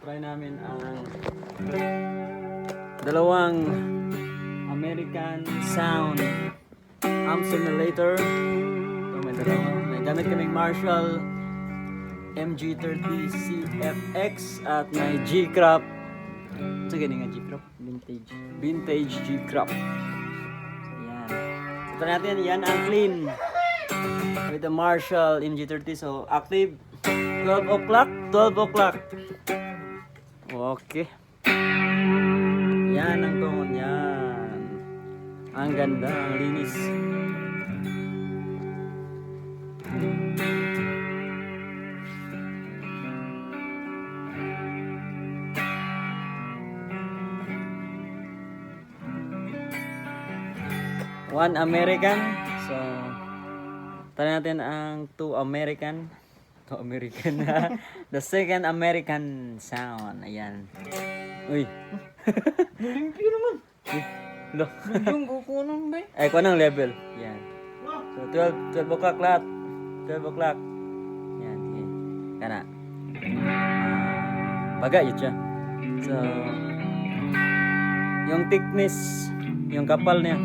try namin ang dalawang American Sound amp simulator. So, may dalawa. May gamit kaming Marshall MG30 CFX at may G-Crop. Ito nga G-Crop? Vintage G-Crop. So yan. So try natin yan ang clean with the Marshall MG30. So active 12 o'clock. Okay. Yan ang tone. Yan. Ang ganda. Ang linis. One American. So try natin ang two American. The second American Sound. Ayan. Uy. Limpyo naman. Lo. Yung kukunan ba? Ay, kuha ng level. Yan. So, 12 o'clock lahat. 12 o'clock. Yan. Yan. Kana. Baga, yun siya. So, yung thickness, yung kapal niya.